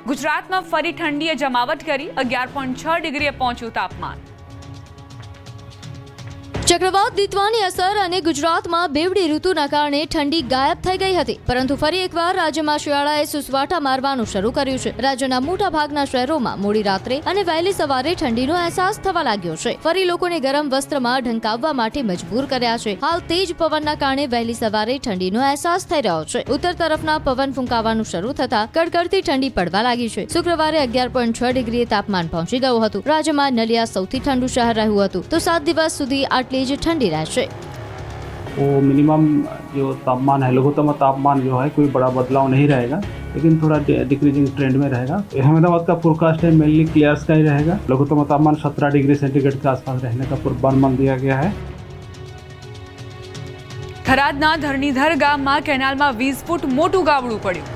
ગુજરાતમાં ફરી ઠંડીએ જમાવટ કરી 11.6 ડિગ્રીએ પહોંચ્યું તાપમાન। ચક્રવાત દિત્વાની અસર અને ગુજરાતમાં બેવડી ઋતુના કારણે ઠંડી ગાયબ થઈ ગઈ હતી, પરંતુ ફરી એકવાર રાજ્યમાં શિયાળાએ સુસવાટા મારવાનું શરૂ કર્યું છે। રાજ્યના મોટા ભાગના શહેરોમાં મોડી રાત્રે અને વહેલી સવારે ઠંડીનો અહેસાસ થવા લાગ્યો છે। ફરી લોકોને ગરમ વસ્ત્રમાં ઢંકાવવા માટે મજબૂર કર્યા છે। હાલ તેજ પવનના કારણે વહેલી સવારે ઠંડીનો અહેસાસ થઈ રહ્યો છે। ઉત્તર તરફના પવન ફૂંકાવાનું શરૂ થતા કડકડતી ઠંડી પડવા લાગી છે। શુક્રવારે 11.6 ડિગ્રીએ તાપમાન પહોંચી ગયું હતું। રાજ્યમાં નલિયા સૌથી ઠંડુ શહેર રહ્યું હતું, તો 7 દિવસ સુધી આટલી ठंडी रहશે। वो मिनिमम जो तापमान है, लघुत्तम तापमान जो है कोई बड़ा बदलाव नहीं रहेगा, लेकिन थोड़ा डिक्रीजिंग ट्रेंड में रहेगा। अहमदाबाद का फोरकास्ट है मेनली क्लियर स्काई रहेगा। लघुत्तम तापमान 17 डिग्री सेंटीग्रेड के आसपास रहने का पूर्वानुमान दिया गया है। થરાદના ધરણીધર ગામમાં કેનાલમાં 20 ફૂટ મોટું ગાબડું પડ્યું।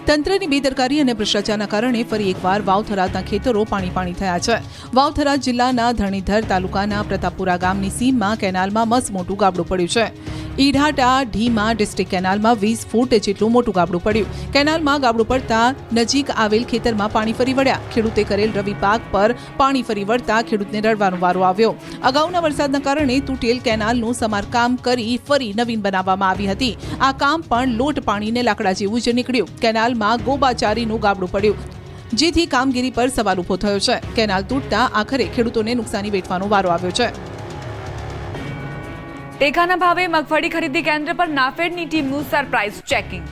તંત્રની બેદરકારી અને ભ્રષ્ટાચારના કારણે ફરી એકવાર વાવ-થરાદના ખેતરો પાણી થયા છે। વાવ-થરાદ જિલ્લાના ધરણીધર તાલુકાના પ્રતાપપુરા ગામની સીમમાં કેનાલમાં મસ્ત મોટું ગાબડું પડ્યું છે। ઈઢાટા ઢીમા ડિસ્ટ્રિક્ટ કેનાલમાં 20 ફૂટ જેટલું મોટું ગાબડું પડ્યું। કેનાલમાં ગાબડું પડતા નજીક આવેલ ખેતરમાં પાણી ફરી વળ્યા। ખેડૂતે કરેલ રવિ પાક પર પાણી ફરી વળતા ખેડૂતને રડવાનો વારો આવ્યો। અગાઉના વરસાદના કારણે તૂટેલ કેનાલનું સમારકામ કરી ફરી નવીન બનાવવામાં આવી હતી। આ કામ પણ લોટ પાણીને લાકડા જેવું જ નીકળ્યું। કેનાલમાં ગોબાચારીનું ગાબડું પડ્યું, જેથી કામગીરી પર સવાલ ઉભો થયો છે। કેનાલ તૂટતા આખરે ખેડૂતોને નુકસાની વેઠવાનો વારો આવ્યો છે। ટેકાના ભાવે મગફળી ખરીદી કેન્દ્ર પર નાફેડની ટીમનું સરપ્રાઇઝ ચેકિંગ।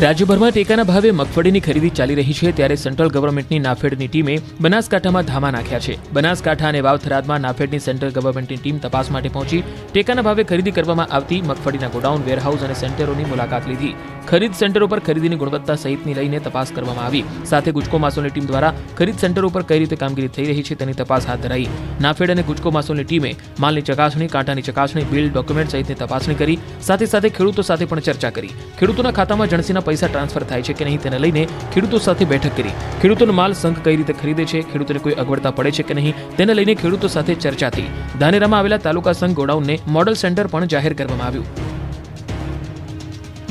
રાજ્યભરમાં ટેકાના ભાવે મગફળીની ખરીદી ચાલી રહી છે, ત્યારે સેન્ટ્રલ ગવર્મેન્ટની નાફેડની ટીમે બનાસકાંઠામાં ધામા નાખ્યા છે। બનાસકાંઠા અને વાવ-થરાદમાં નાફેડની સેન્ટ્રલ ગવર્મેન્ટની ટીમ તપાસ માટે પહોંચી ટેકાના ભાવે ખરીદી કરવામાં આવતી મગફળીના ગોડાઉન, વેરહાઉસ અને સેન્ટરોની મુલાકાત લીધી। ખરીદ સેન્ટરો પર ખરીદીની ગુણવત્તા સહિતની લઈને તપાસ કરવામાં આવી। સાથે ગુજકો માસોની ટીમ દ્વારા ખરીદ સેન્ટરો પર કઈ રીતે કામગીરી થઈ રહી છે તેની તપાસ હાથ ધરાઈ। નાફેડ અને ગુજકો માસોની ટીમે માલની ચકાસણી, કાંટાની ચકાસણી, બિલ, ડોક્યુમેન્ટ સહિતની તપાસણી કરી। સાથે સાથે ખેડૂતો સાથે પણ ચર્ચા કરી। ખેડૂતોના ખાતામાં જણસીના પૈસા ટ્રાન્સફર થાય છે કે નહીં તેને લઈને ખેડૂતો સાથે બેઠક કરી। ખેડૂતોનો માલ સંઘ કઈ રીતે ખરીદે છે, ખેડૂતોને કોઈ અગવડતા પડે છે કે નહીં તેને લઈને ખેડૂતો સાથે ચર્ચા થઈ। ધાનેરામાં આવેલા તાલુકા સંઘ ગોડાઉનને મોડલ સેન્ટર પણ જાહેર કરવામાં આવ્યું।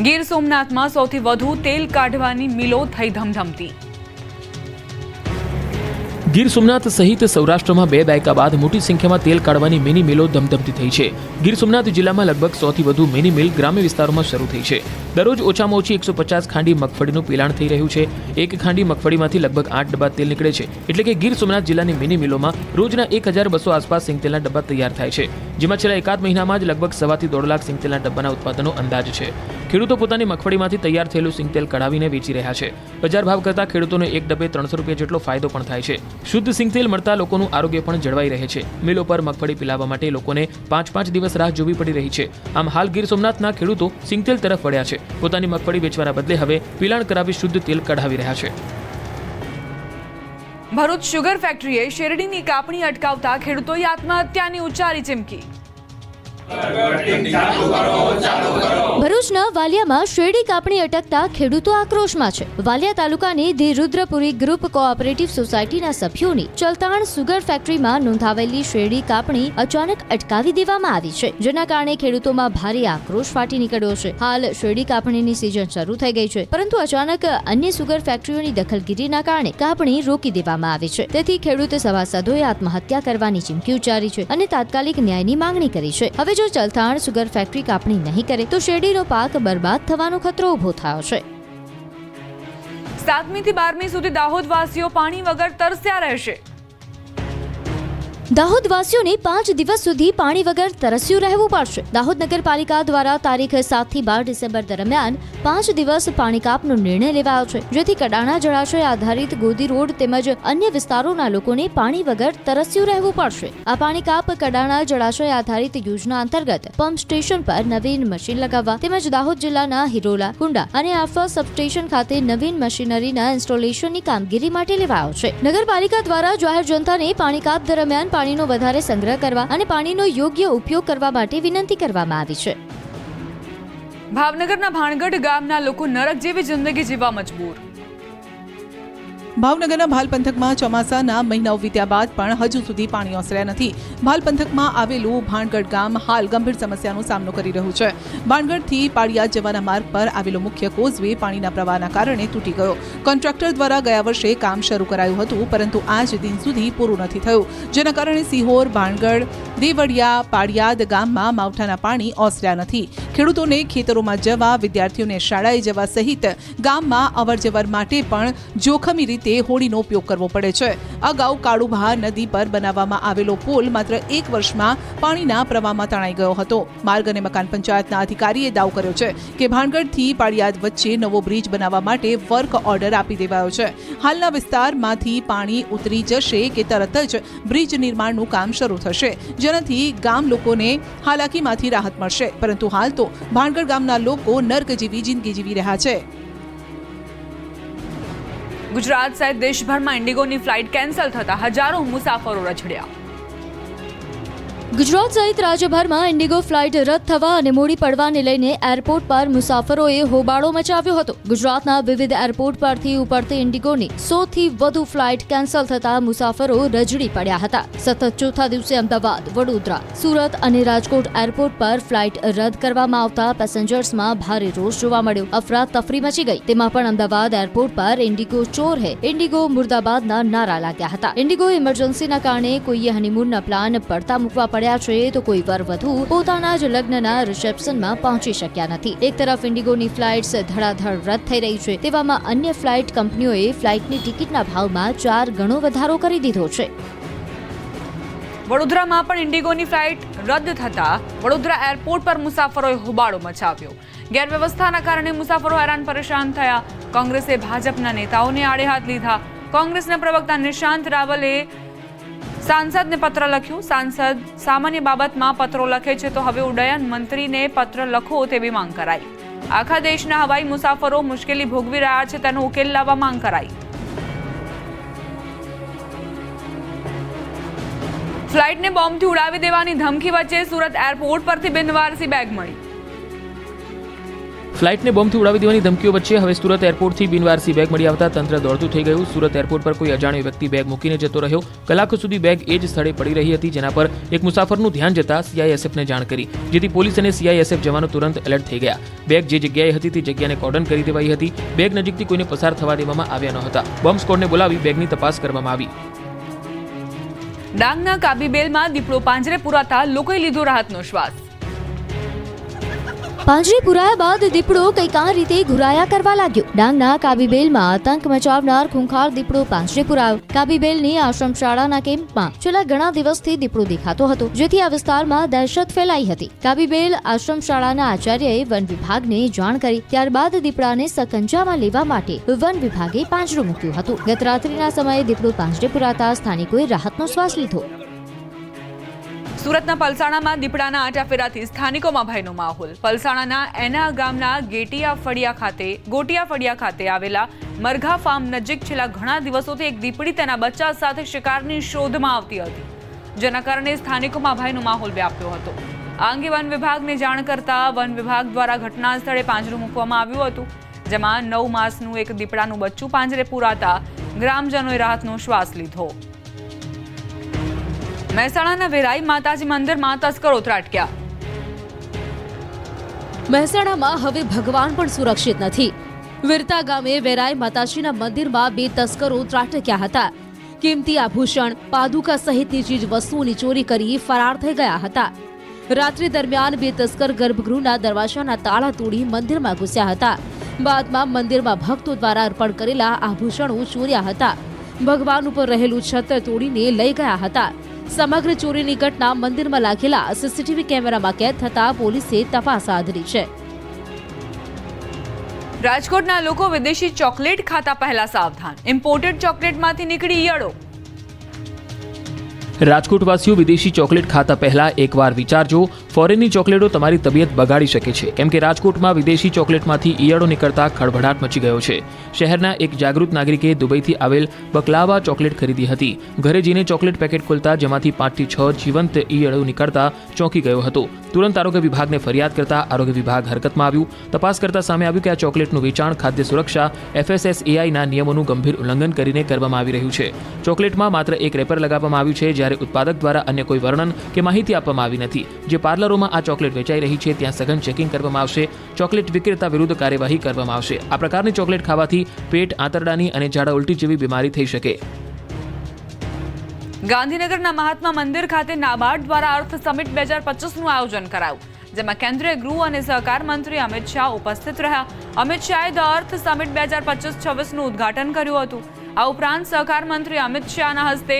ગીર સોમનાથમાં સૌથી વધુ તેલ કાઢવાની મિલો થઈ ધમધમતી। ગીર સોમનાથ સહિત સૌરાષ્ટ્રમાં 2 દાયકા બાદ મોટી સંખ્યામાં તેલ કાઢવાની મિની મિલો ધમધમતી થઈ છે। ગીર સોમનાથ જિલ્લામાં લગભગ 100 થી વધુ મિની મિલ ગ્રામ્ય વિસ્તારોમાં શરૂ થઈ છે। દરરોજ ઓછામાં ઓછી 150 ખાંડી મગફળીનું પિલાણ થઈ રહ્યું છે। એક ખાંડી મગફળીમાંથી લગભગ 8 ડબ્બા તેલ નીકળે છે, એટલે કે ગીર સોમનાથ જિલ્લાની મિની મિલોમાં રોજના 1200 આસપાસ સિંગતેલના ડબ્બા તૈયાર થાય છે, જેમાં છેલ્લા એકાદ મહિનામાં જ લગભગ 1.25 થી 1.5 લાખ સિંગતેલના ડબ્બાના ઉત્પાદનનો અંદાજ છે। ખેડૂતો પોતાની મગફળીમાંથી તૈયાર થયેલું સિંગતેલ કઢાવીને વેચી રહ્યા છે। બજાર ભાવ કરતાં ખેડૂતોને એક ડબ્બે 300 રૂપિયા જેટલો ફાયદો પણ થાય છે। શુદ્ધ સિંગતેલ મળતા લોકોનું આરોગ્ય પણ જળવાઈ રહે છે। મિલો પર મગફળી પીલાવવા માટે લોકોને 5 દિવસ રાહ જોવી પડી રહી છે। આમ હાલ ગીર સોમનાથના ખેડૂતો સિંગતેલ તરફ વળ્યા છે। પોતાની મગફળી વેચવાના બદલે હવે પિલાણ કરાવી શુદ્ધ તેલ કઢાવી રહ્યા છે। ભરૂચ શુગર ફેક્ટરીએ શેરડીની કાપણી અટકાવતા ખેડૂતોએ આત્મહત્યાની ઉચ્ચારી ચીમકી। ભરૂચના વાલિયામાં શેરડી કાપણી અટકતા ખેડૂતો આક્રોશમાં છે। વાલિયા તાલુકાની ધી રુદ્રપુરી ગ્રુપ કોઓપરેટિવ સોસાયટીના સભ્યોની ચલતાણ સુગર ફેક્ટરીમાં નોંધાવેલી શેરડી કાપણી અચાનક અટકાવી દેવામાં આવી છે, જેના કારણે ખેડૂતોમાં ભારે આક્રોશ ફાટી નીકળ્યો છે। હાલ શેરડી કાપણીની સિઝન શરૂ થઈ ગઈ છે, પરંતુ અચાનક અન્ય સુગર ફેક્ટરીઓની દખલગીરીના કારણે કાપણી રોકી દેવામાં આવી છે। તેથી ખેડૂત સભાસદોએ આત્મહત્યા કરવાની ચીમકી ઉચ્ચારી છે અને તાત્કાલિક ન્યાયની માંગણી કરી છે। હવે જો ચલતાણ સુગર ફેક્ટરી કાપણી નહીં કરે તો શેરડીનો પાક બરબાદ થવાનો ખતરો ઉભો થયો છે। 7મી થી 12મી સુધી દાહોદવાસીઓ પાણી વગર તરસ્યા રહેશે। દાહોદવાસીઓને 5 દિવસ સુધી પાણી વગર તરસ્યું રહેવું પડશે। દાહોદ નગરપાલિકા દ્વારા તારીખ 7 થી 12 ડિસેમ્બર દરમિયાન 5 દિવસ પાણી કાપનો નિર્ણય લેવાયો છે, જેથી કડાણા જળાશય આધારિત ગોદી રોડ તેમજ અન્ય વિસ્તારોના લોકોને પાણી વગર તરસ્યું રહેવું પડશે। આ પાણી કાપ કડાણા જળાશય આધારિત યોજના અંતર્ગત પંપ સ્ટેશન પર નવીન મશીન લગાવવા તેમજ દાહોદ જિલ્લાના હિરોલા, કુંડા અને આફવા સબસ્ટેશન ખાતે નવીન મશીનરીના ઇન્સ્ટોલેશનની કામગીરી માટે લેવાયો છે। નગરપાલિકા દ્વારા જાહેર જનતાને પાણી કાપ દરમિયાન પાણીનો વધારે સંગ્રહ કરવા અને પાણીનો યોગ્ય ઉપયોગ કરવા માટે વિનંતી કરવામાં આવી છે। ભાવનગરના ભાણગઢ ગામના લોકો નરક જેવી જિંદગી જીવવા મજબૂર। ભાવનગરના ભાલ પંથકમાં ચોમાસાના મહિનાઓ વીત્યા બાદ પણ હજુ સુધી પાણી ઓસર્યા નથી. ભાલ પંથકમાં આવેલું ભાણગઢ ગામ હાલ ગંભીર સમસ્યાનો સામનો કરી રહ્યું છે. ભાણગઢથી પાળિયાદ જવાના માર્ગ પર આવેલો મુખ્ય કોઝવે પાણીના પ્રવાહના કારણે તૂટી ગયો. કોન્ટ્રાક્ટર દ્વારા ગયા વર્ષે કામ શરૂ કરાયું હતું, પરંતુ આજ દિન સુધી પૂરું નથી થયું, જેના કારણે સિહોર, ભાણગઢ, દેવળિયા, પાળિયાદ ગામમાં માવઠાના પાણી ઓસર્યા નથી. ખેડૂતોને ખેતરોમાં જવા, વિદ્યાર્થીઓને શાળાએ જવા સહિત ગામમાં અવરજવર માટે પણ જોખમી રીતે હોડીનો ઉપયોગ કરવો પડે છે. અગાઉ કાળુભાર નદી પર બનાવવામાં આવેલો પુલ માત્ર 1 વર્ષમાં પાણીના પ્રવાહમાં તણાઈ ગયો હતો. માર્ગ અને મકાન પંચાયતના અધિકારીએ દાવો કર્યો છે કે ભાણગઢથી પાળિયાદ વચ્ચે નવો બ્રિજ બનાવવા માટે વર્ક ઓર્ડર આપી દેવાયો છે. હાલના વિસ્તારમાંથી પાણી ઉતરી જશે કે તરત જ બ્રિજ નિર્માણનું કામ શરૂ થશે, જેનાથી ગામ લોકોને હાલાકીમાંથી રાહત મળશે. પરંતુ હાલ તો ભાણગઢ ગામના લોકો નર્ક જેવી જિંદગી જીવી રહ્યા છે. ગુજરાત સહિત દેશભરમાં ઇન્ડિગોની ફ્લાઇટ કેન્સલ થતા હજારો મુસાફરો રખડ્યા. ગુજરાત સહિત રાજ્યભરમાં ઇન્ડિગો ફ્લાઇટ રદ થવા અને મોડી પડવાને લઈને એરપોર્ટ પર મુસાફરોએ હોબાળો મચાવ્યો હતો. ગુજરાતના વિવિધ એરપોર્ટ પરથી ઉપડતી ઇન્ડિગોની 100થી વધુ ફ્લાઇટ કેન્સલ થતા મુસાફરો રજડી પડ્યા હતા. સતત ચોથા દિવસે અમદાવાદ, વડોદરા, સુરત અને રાજકોટ એરપોર્ટ પર ફ્લાઇટ રદ કરવામાં આવતા પેસેન્જર્સમાં ભારે રોષ જોવા મળ્યો. અફરાતફરી મચી ગઈ. તેમાં પણ અમદાવાદ એરપોર્ટ પર ઇન્ડિગો ચોર હે, ઇન્ડિગો મુર્દાબાદના નારા લાગ્યા હતા. ઇન્ડિગો ઇમરજન્સીના કારણે કોઈએ હનીમૂનના પ્લાન પડતા મૂકવા પડ્યા છે, તો કોઈ વરવધુ પોતાના જ લગ્નના રિસેપ્શનમાં પહોંચી શક્યા નથી. એક તરફ ઇન્ડિગોની ફ્લાઇટ્સ ધડાધડ રદ થઈ રહી છે, તેવામાં અન્ય ફ્લાઇટ કંપનીઓએ ફ્લાઇટની ટિકિટના ભાવમાં 4 ગણો વધારો કરી દીધો છે. વડોદરામાં પણ ઇન્ડિગોની ફ્લાઇટ રદ થતા વડોદરા એરપોર્ટ પર મુસાફરોએ હોબાળો મચાવ્યો. ગેરવ્યવસ્થાના કારણે મુસાફરો હેરાન પરેશાન થયા. કોંગ્રેસે ભાજપના નેતાઓને આડે હાથ લીધા. કોંગ્રેસના પ્રવક્તા નિશાંત રાવલે સાંસદને પત્ર લખ્યું. સાંસદ સામાન્ય બાબતમાં પત્રો લખે છે, તો હવે ઉડ્ડયન મંત્રીને પત્ર લખો તેવી માંગ કરાઈ. આખા દેશના હવાઈ મુસાફરો મુશ્કેલી ભોગવી રહ્યા છે, તેનો ઉકેલ લાવવા માંગ કરાઈ. ફ્લાઇટને બોમ્બથી ઉડાવી દેવાની ધમકી વચ્ચે સુરત એરપોર્ટ પરથી બિનવારસી બેગ મળી. ફ્લાઇટને બોમ્બથી ઉડાવી દેવાની ધમકીઓ વચ્ચે હવે સુરત એરપોર્ટથી બિનવારસી બેગ મળી આવતા તંત્ર દોડતું થઈ ગયું. સુરત એરપોર્ટ પર કોઈ અજાણ્યો વ્યક્તિ બેગ મૂકીને જતો રહ્યો. કલાકો સુધી બેગ એ જ સ્થળે પડી રહી હતી, જેના પર એક મુસાફરનું ધ્યાન જતા CISFને જાણ કરી, જેથી પોલીસ અને CISF જવાનો તુરંત એલર્ટ થઈ ગયા. બેગ જે જગ્યાએ હતી તે જગ્યાને કોર્ડન કરી દેવાઈ હતી. બેગ નજીકથી કોઈને પસાર થવા દેવામાં આવ્યા ન હતા. બોમ્બ સ્કોડને બોલાવી બેગની તપાસ કરવામાં આવી. ડાંગના કાબીબેલમાં દીપડો પાંજરે પુરાતા લોકોએ લીધો રાહતનો શ્વાસ. પાંજરે પુરાયા બાદ દીપડો કંઈક આ રીતે ઘુરાયા કરવા લાગ્યો. ડાંગના કાબીબેલમાં આતંક મચાવનાર ખૂંખાર દીપડો પાંજરે પુરાયો. કાબીબેલની આશ્રમ શાળાના કેમ્પમાં છેલ્લા ઘણા દિવસથી દીપડો દેખાતો હતો, જેથી આ વિસ્તારમાં દહેશત ફેલાઈ હતી. કાબીબેલ આશ્રમ શાળાના આચાર્યએ વન વિભાગને જાણ કરી. ત્યારબાદ દીપડાને સકંજામાં લેવા માટે વન વિભાગે પાંજરું મૂક્યું હતું. ગત રાત્રિના સમયે દીપડો પાંજરે પુરાતા સ્થાનિકોએ રાહતનો શ્વાસ લીધો. સુરતના પલસાણામાં દીપડાના આંટાફેરાથી સ્થાનિકોમાં ભયનો માહોલ. પલસાણાના એના ગામના ગોટિયા ફળિયા ખાતે આવેલા મરઘા ફાર્મ નજીક છેલ્લા ઘણા દિવસોથી એક દીપડી તેના બચ્ચા સાથે શિકારની શોધમાં આવતી હતી, જેના કારણે સ્થાનિકોમાં ભયનો માહોલ વ્યાપ્યો હતો. આ અંગે વન વિભાગને જાણ કરતા વન વિભાગ દ્વારા ઘટના સ્થળે પાંજરું મૂકવામાં આવ્યું હતું, જેમાં 9 માસનું એક દીપડાનું બચ્ચું પાંજરે પુરાતા ગ્રામજનોએ રાહતનો શ્વાસ લીધો. મહેસાણાના વેરાઈ માતાજી મંદિરમાં તસ્કરો ત્રાટક્યા. મહેસાણામાં હવે ભગવાન પણ સુરક્ષિત નથી. વીરતા ગામે વેરાઈ માતાજીના મંદિરમાં 2 તસ્કરો ત્રાટક્યા હતા. કિંમતી આભૂષણ, પાદુકા સહિતની ચીજ વસ્તુઓની ચોરી કરી ફરાર થઈ ગયા હતા. રાત્રિ દરમિયાન 2 તસ્કર ગર્ભગૃહના દરવાજાના તાળા તોડી મંદિરમાં ઘૂસ્યા હતા. બાદમાં મંદિરમાં ભક્તો દ્વારા અર્પણ કરેલા આભૂષણો ચોર્યા હતા. ભગવાન ઉપર રહેલું છત્ર તોડીને લઈ ગયા હતા. સમગ્ર ચોરીની ઘટના મંદિરમાં લાગેલા CCTV કેમેરામાં કેદ થતા પોલીસે તપાસ હાથ ધરી છે. રાજકોટના લોકો વિદેશી ચોકલેટ ખાતા પહેલા સાવધાન. ઇમ્પોર્ટેડ ચોકલેટમાંથી નીકળી ઈયળો. રાજકોટવાસીઓ વિદેશી ચોકલેટ ખાતા પહેલા એકવાર વિચારજો. ફોરેનની ચોકલેટો તમારી તબિયત બગાડી શકે છે, કેમ કે રાજકોટમાં વિદેશી ચોકલેટમાંથી ઈયળો નીકળતા ખળભળાટ મચી ગયો છે. શહેરના એક જાગૃત નાગરિકે દુબઈથી આવેલ બકલાવા ચોકલેટ ખરીદી હતી. ઘરે જઈને ચોકલેટ પેકેટ ખોલતા જેમાંથી 5 થી 6 જીવંત ઈયળો નીકળતા ચોંકી ગયો હતો. તુરંત આરોગ્ય વિભાગને ફરિયાદ કરતા આરોગ્ય વિભાગ હરકતમાં આવ્યું. તપાસ કરતા સામે આવ્યું કે આ ચોકલેટનું વેચાણ ખાદ્ય સુરક્ષા FSSAIના નિયમોનું ગંભીર ઉલ્લંઘન કરીને કરવામાં આવી રહ્યું છે. ચોકલેટમાં માત્ર એક રેપર લગાવવામાં આવ્યું છે, જ્યારે ઉત્પાદક દ્વારા અન્ય કોઈ વર્ણન કે માહિતી આપવામાં આવી નથી. જે પાર્લરોમાં આ ચોકલેટ વેચાઈ રહી છે ત્યાં સઘન ચેકિંગ કરવામાં આવશે. ચોકલેટ વિક્રેતા વિરુદ્ધ કાર્યવાહી કરવામાં આવશે. આ પ્રકારની ચોકલેટ ખાવાથી પેટ, આંતરડાની અને ઝાડા ઉલટી જેવી બીમારી થઈ શકે. ગાંધીનગરના મહાત્મા મંદિર ખાતે નાબાર્ડ દ્વારા અર્થ સમિટ 2025નું આયોજન કરાયું, જેમાં કેન્દ્રીય ગૃહ અને સહકાર મંત્રી અમિત શાહ ઉપસ્થિત રહ્યા. અમિત શાહે ધ અર્થ સમિટ 2025-26નું ઉદ્ઘાટન કર્યું હતું. આ ઉપરાંત સહકાર મંત્રી અમિત શાહના હસ્તે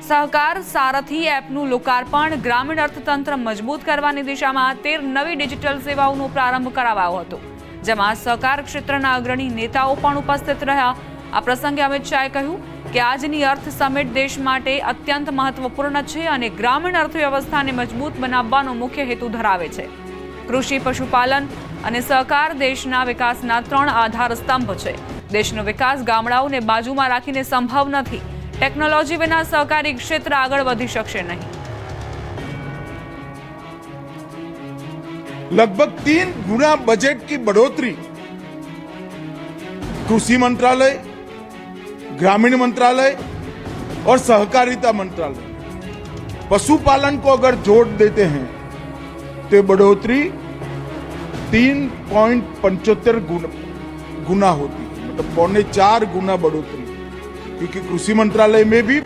સહકાર સારથી એપનું લોકાર્પણ, ગ્રામીણ અર્થતંત્ર મજબૂત કરવાની દિશામાં 13 નવી ડિજિટલ સેવાઓનો પ્રારંભ કરાવાયો હતો, જેમાં સહકાર ક્ષેત્રના અગ્રણી નેતાઓ પણ ઉપસ્થિત રહ્યા. આ પ્રસંગે અમિત શાહે કહ્યું કે આજની અર્થ સમિટ દેશ માટે અત્યંત મહત્વપૂર્ણ છે અને ગ્રામીણ અર્થવ્યવસ્થાને મજબૂત બનાવવાનો મુખ્ય હેતુ ધરાવે છે. કૃષિ, પશુપાલન અને સહકાર દેશના વિકાસના 3 આધાર સ્તંભ છે. દેશનો વિકાસ ગામડાઓને બાજુમાં રાખીને સંભવ નથી. ટેકનોલોજી વિના સહકારી ક્ષેત્ર આગળ વધી શકશે નહીં. लगभग 3 गुना बजट की बढ़ोतरी कृषि मंत्रालय, ग्रामीण मंत्रालय और सहकारिता मंत्रालय, पशुपालन को अगर जोड़ देते हैं तो बढ़ोतरी 3.75 गुना होती है, मतलब 4.25 गुना बढ़ोतरी, क्योंकि कृषि मंत्रालय में भी